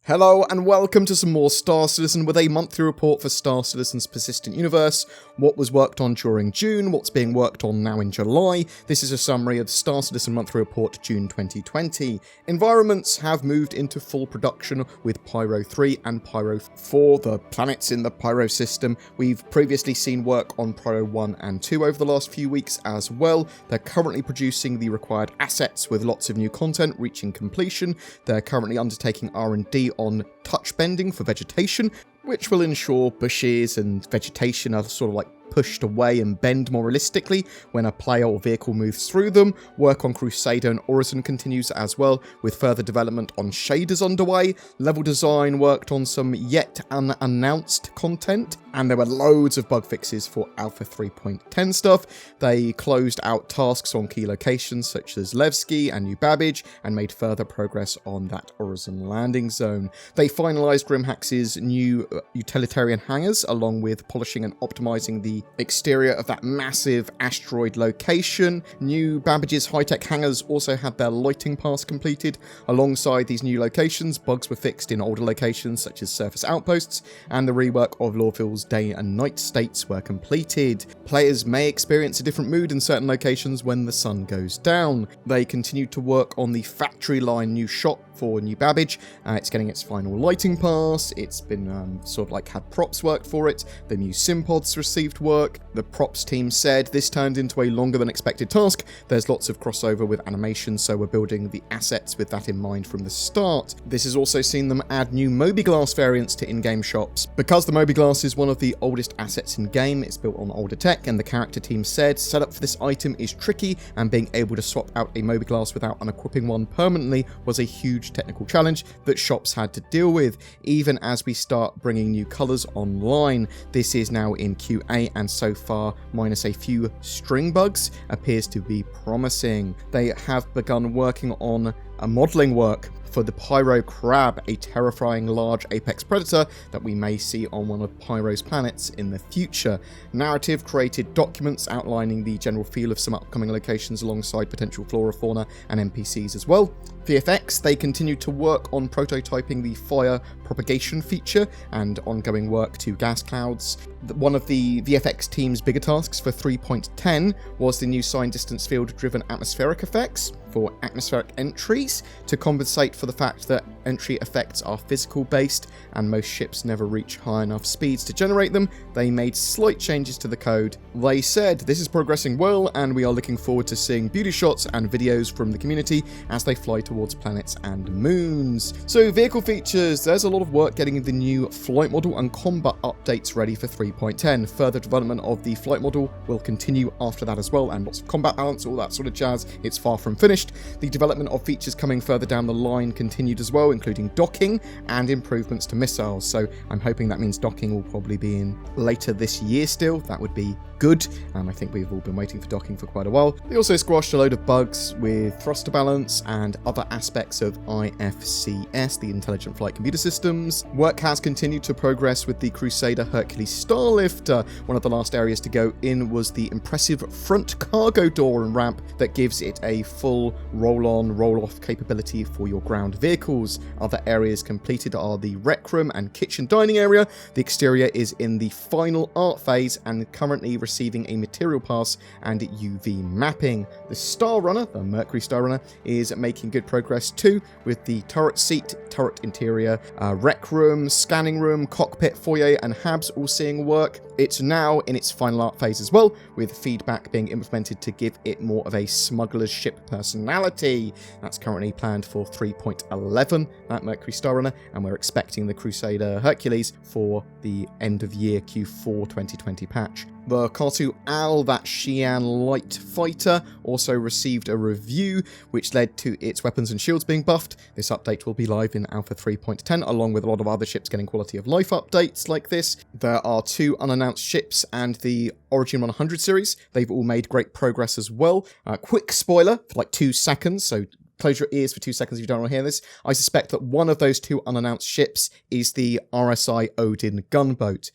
Hello and welcome to some more Star Citizen with a monthly report for Star Citizen's persistent universe, what was worked on during June, what's being worked on now in July. This is a summary of the Star Citizen monthly report June 2020. Environments have moved into full production with Pyro 3 and Pyro 4, the planets in the Pyro system. We've previously seen work on Pyro 1 and 2 over the last few weeks as well. They're currently producing the required assets with lots of new content reaching completion. They're currently undertaking R&D on touch bending for vegetation, which will ensure bushes and vegetation are sort of like pushed away and bend more realistically when a player or vehicle moves through them. Work on Crusader and Orison continues as well, with further development on shaders underway. Level design worked on some yet unannounced content, and there were loads of bug fixes for Alpha 3.10 stuff. They closed out tasks on key locations such as Levski and New Babbage, and made further progress on that Orison landing zone. They finalised Grimhax's new utilitarian hangars, along with polishing and optimising the exterior of that massive asteroid location. New Babbage's high-tech hangars also had their lighting pass completed. Alongside these new locations, bugs were fixed in older locations such as surface outposts, and the rework of Lorville's day and night states were completed. Players may experience a different mood in certain locations when the sun goes down. They continued to work on the factory line new shop for New Babbage. It's getting its final lighting pass. It's been sort of like had props worked for it. The new sim pods received work. The props team said this turned into a longer than expected task. There's lots of crossover with animation, so we're building the assets with that in mind from the start. This has also seen them add new Moby-Glass variants to in-game shops. Because the Moby-Glass is one of the oldest assets in game, it's built on older tech, and the character team said setup for this item is tricky, and being able to swap out a Moby-Glass without unequipping one permanently was a huge technical challenge that shops had to deal with, even as we start bringing new colours online. This is now in QA, and so far, minus a few string bugs, appears to be promising. They have begun working on a modelling work for the Pyro Crab, a terrifying large apex predator that we may see on one of Pyro's planets in the future. Narrative created documents outlining the general feel of some upcoming locations alongside potential flora, fauna, and NPCs as well. VFX, they continued to work on prototyping the fire propagation feature and ongoing work to gas clouds. One of the VFX team's bigger tasks for 3.10 was the new sign distance field driven atmospheric effects for atmospheric entries to compensate for the fact that entry effects are physical based and most ships never reach high enough speeds to generate them. They made slight changes to the code. They said this is progressing well, and we are looking forward to seeing beauty shots and videos from the community as they fly towards planets and moons. So vehicle features, there's a lot of work getting the new flight model and combat updates ready for 3.10. Further development of the flight model will continue after that as well, and lots of combat balance, all that sort of jazz. It's far from finished. The development of features coming further down the line continued as well, including docking and improvements to missiles. So I'm hoping that means docking will probably be in later this year still. That would be good. I think we've all been waiting for docking for quite a while. They also squashed a load of bugs with thruster balance and other aspects of IFCS, the Intelligent Flight Computer Systems. Work has continued to progress with the Crusader Hercules Starlift. One of the last areas to go in was the impressive front cargo door and ramp that gives it a full roll-on, roll-off capability for your ground vehicles. Other areas completed are the rec room and kitchen dining area. The exterior is in the final art phase and currently receiving a material pass and UV mapping. The Star Runner, the Mercury Star Runner, is making good progress too, with the turret seat, turret interior, rec room, scanning room, cockpit, foyer, and habs all seeing work. It's now in its final art phase as well, with feedback being implemented to give it more of a smuggler's ship personality. That's currently planned for 3.11, that Mercury Star Runner, and we're expecting the Crusader Hercules for the end of year Q4 2020 patch. The Cartu Al, that Xi'an light fighter, also received a review which led to its weapons and shields being buffed. This update will be live in Alpha 3.10, along with a lot of other ships getting quality of life updates like this. There are 2 unannounced ships and the Origin 100 series. They've all made great progress as well. Quick spoiler for like 2 seconds, so close your ears for 2 seconds if you don't want to hear this. I suspect that one of those 2 unannounced ships is the RSI Odin gunboat.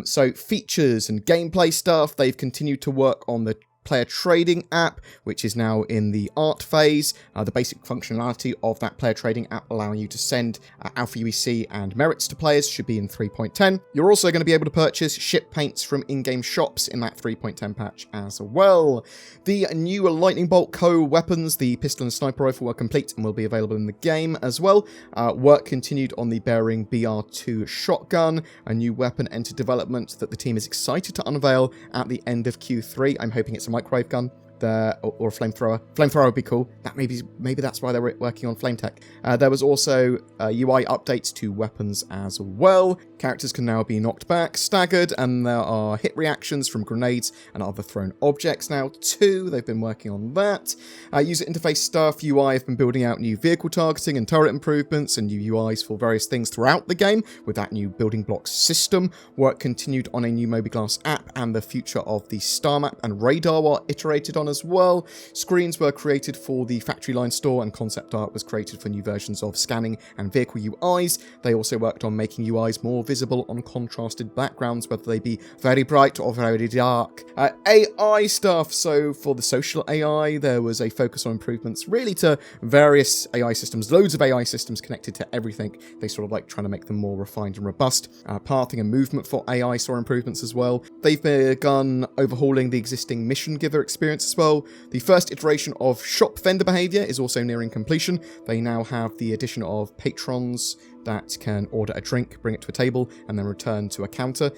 So features and gameplay stuff, they've continued to work on the player trading app, which is now in the art phase. The basic functionality of that player trading app allowing you to send alpha UEC and merits to players should be in 3.10. You're also going to be able to purchase ship paints from in-game shops in that 3.10 patch as well. The new lightning bolt co-weapons, the pistol and sniper rifle, are complete and will be available in the game as well. Work continued on the Bearing BR2 shotgun. A new weapon entered development that the team is excited to unveil at the end of Q3. I'm hoping it's a microwave gun. Or a flamethrower. Flamethrower would be cool. That maybe that's why they were working on flame tech. There was also UI updates to weapons as well. Characters can now be knocked back, staggered, and there are hit reactions from grenades and other thrown objects now too. They've been working on that. User interface stuff. UI have been building out new vehicle targeting and turret improvements and new UIs for various things throughout the game with that new building blocks system. Work continued on a new mobiGlass app, and the future of the star map and radar were iterated on as well. Screens were created for the factory line store, and concept art was created for new versions of scanning and vehicle UIs. They also worked on making UIs more visible on contrasted backgrounds, whether they be very bright or very dark. AI stuff. So for the social AI, there was a focus on improvements really to various AI systems, loads of AI systems connected to everything. They sort of like trying to make them more refined and robust. Pathing and movement for AI saw improvements as well. They've begun overhauling the existing mission giver experience as well. The first iteration of shop vendor behavior is also nearing completion. They now have the addition of patrons that can order a drink, bring it to a table, and then return to a counter,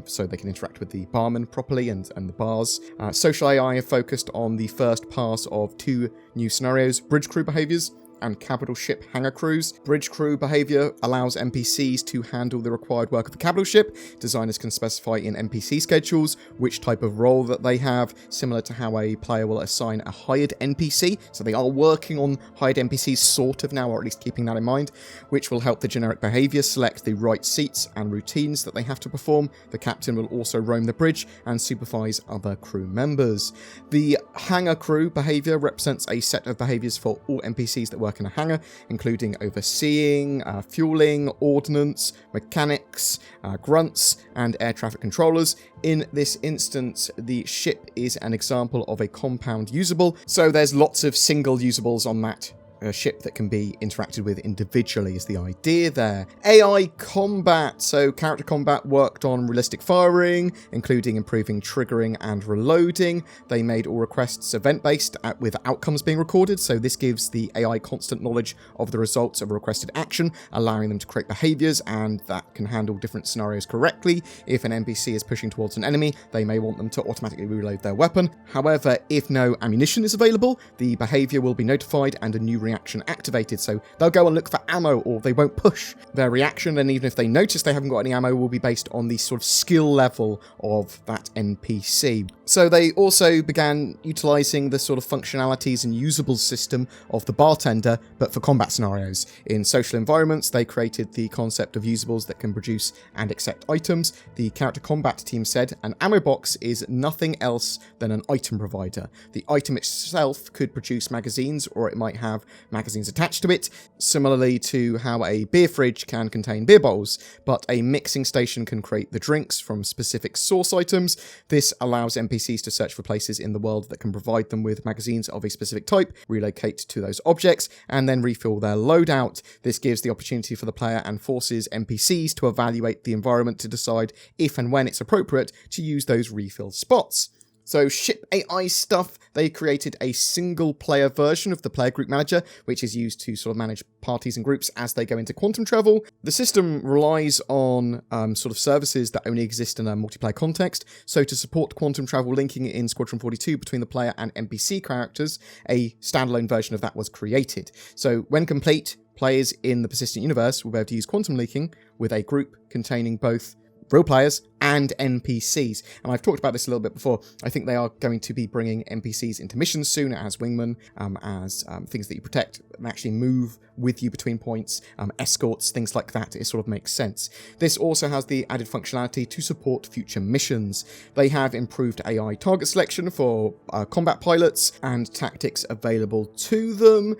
so they can interact with the barman properly and the bars. Social AI have focused on the first pass of 2 new scenarios, bridge crew behaviors and capital ship hangar crews. Bridge crew behavior allows NPCs to handle the required work of the capital ship. Designers can specify in NPC schedules which type of role that they have, similar to how a player will assign a hired NPC. So they are working on hired NPCs sort of now, or at least keeping that in mind, which will help the generic behavior select the right seats and routines that they have to perform. The captain will also roam the bridge and supervise other crew members. The hangar crew behavior represents a set of behaviors for all NPCs that work in a hangar, including overseeing, fueling, ordnance, mechanics, grunts, and air traffic controllers. In this instance, the ship is an example of a compound usable, so there's lots of single usables on that ship that can be interacted with individually is the idea there. AI combat. So character combat worked on realistic firing, including improving triggering and reloading. They made all requests event-based with outcomes being recorded, so this gives the AI constant knowledge of the results of a requested action, allowing them to create behaviors, and that can handle different scenarios correctly. If an NPC is pushing towards an enemy, they may want them to automatically reload their weapon. However, if no ammunition is available, the behavior will be notified and a new reaction activated, so they'll go and look for ammo, or they won't push their reaction, and even if they notice they haven't got any ammo, will be based on the sort of skill level of that NPC. So they also began utilizing the sort of functionalities and usable system of the bartender, but for combat scenarios. In social environments, they created the concept of usables that can produce and accept items. The character combat team said an ammo box is nothing else than an item provider. The item itself could produce magazines, or it might have magazines attached to it, similarly to how a beer fridge can contain beer bottles, but a mixing station can create the drinks from specific source items. This allows NPCs to search for places in the world that can provide them with magazines of a specific type, relocate to those objects, and then refill their loadout. This gives the opportunity for the player and forces NPCs to evaluate the environment to decide if and when it's appropriate to use those refill spots. So ship AI stuff, they created a single player version of the player group manager, which is used to sort of manage parties and groups as they go into quantum travel. The system relies on sort of services that only exist in a multiplayer context. So to support quantum travel linking in Squadron 42 between the player and NPC characters, a standalone version of that was created. So when complete, players in the persistent universe will be able to use quantum linking with a group containing both real players and NPCs. And I've talked about this a little bit before. I think they are going to be bringing NPCs into missions soon as wingmen, as things that you protect and actually move with you between points, escorts, things like that. It sort of makes sense. This also has the added functionality to support future missions. They have improved AI target selection for combat pilots and tactics available to them.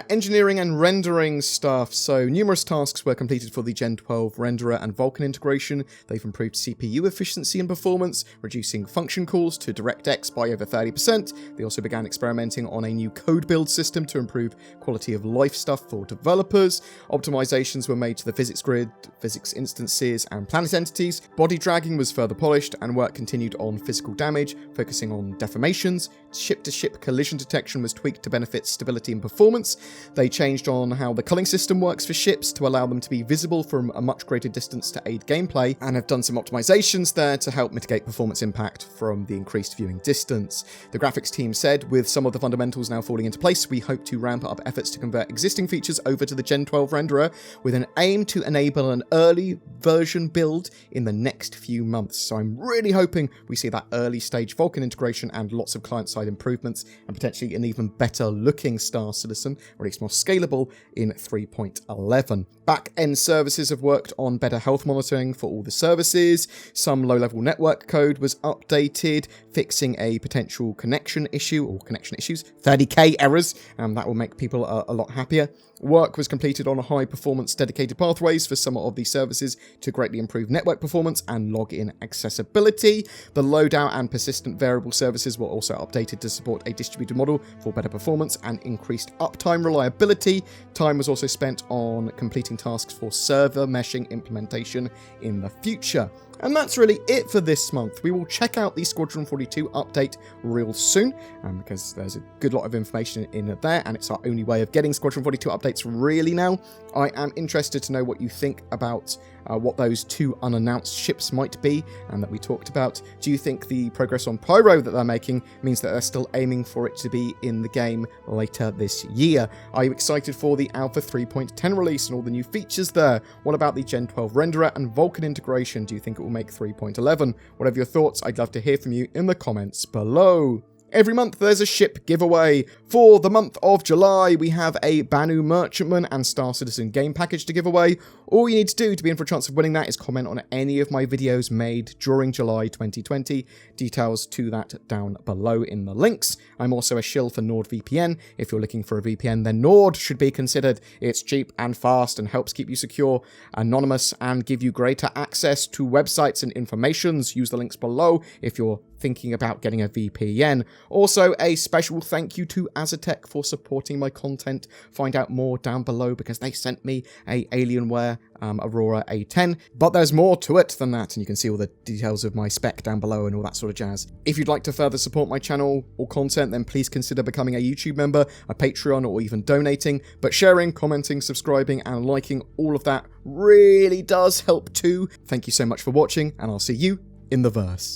Engineering and rendering stuff. So numerous tasks were completed for the Gen 12 renderer and Vulkan integration. They've improved CPU CPU efficiency and performance, reducing function calls to DirectX by over 30%. They also began experimenting on a new code build system to improve quality of life stuff for developers. Optimizations were made to the physics grid, physics instances, and planet entities. Body dragging was further polished, and work continued on physical damage, focusing on deformations. Ship-to-ship collision detection was tweaked to benefit stability and performance. They changed on how the culling system works for ships to allow them to be visible from a much greater distance to aid gameplay, and have done some optimizations there to help mitigate performance impact from the increased viewing distance. The graphics team said, with some of the fundamentals now falling into place, we hope to ramp up efforts to convert existing features over to the Gen 12 renderer with an aim to enable an early version build in the next few months. So I'm really hoping we see that early stage Vulkan integration and lots of client-side improvements, and potentially an even better looking Star Citizen, or at least more scalable, in 3.11. Back-end services have worked on better health monitoring for all the services. Some low-level network code was updated, fixing a potential connection issue, or connection issues, 30k errors, and that will make people a lot happier. Work was completed on high-performance dedicated pathways for some of the services to greatly improve network performance and login accessibility. The loadout and persistent variable services were also updated to support a distributed model for better performance and increased uptime reliability. Time was also spent on completing tasks for server meshing implementation in the future. And that's really it for this month. We will check out the Squadron 42 update real soon, because there's a good lot of information in there, and it's our only way of getting Squadron 42 updates really now. I am interested to know what you think about what those two unannounced ships might be, and that we talked about. Do you think the progress on Pyro that they're making means that they're still aiming for it to be in the game later this year? Are you excited for the Alpha 3.10 release and all the new features there? What about the Gen 12 renderer and Vulkan integration? Do you think it will make 3.11? Whatever your thoughts, I'd love to hear from you in the comments below. Every month there's a ship giveaway. For the month of July, we have a Banu Merchantman and Star Citizen game package to give away. All you need to do to be in for a chance of winning that is comment on any of my videos made during July 2020. Details to that down below in the links. I'm also a shill for NordVPN. If you're looking for a VPN, then Nord should be considered. It's cheap and fast and helps keep you secure, anonymous, and give you greater access to websites and informations. Use the links below if you're thinking about getting a VPN. Also, a special thank you to Azatec for supporting my content. Find out more down below because they sent me a Alienware Aurora A10, but there's more to it than that, and you can see all the details of my spec down below and all that sort of jazz. If you'd like to further support my channel or content, then please consider becoming a YouTube member, a Patreon, or even donating. But sharing, commenting, subscribing, and liking, all of that really does help too. Thank you so much for watching, and I'll see you in the verse.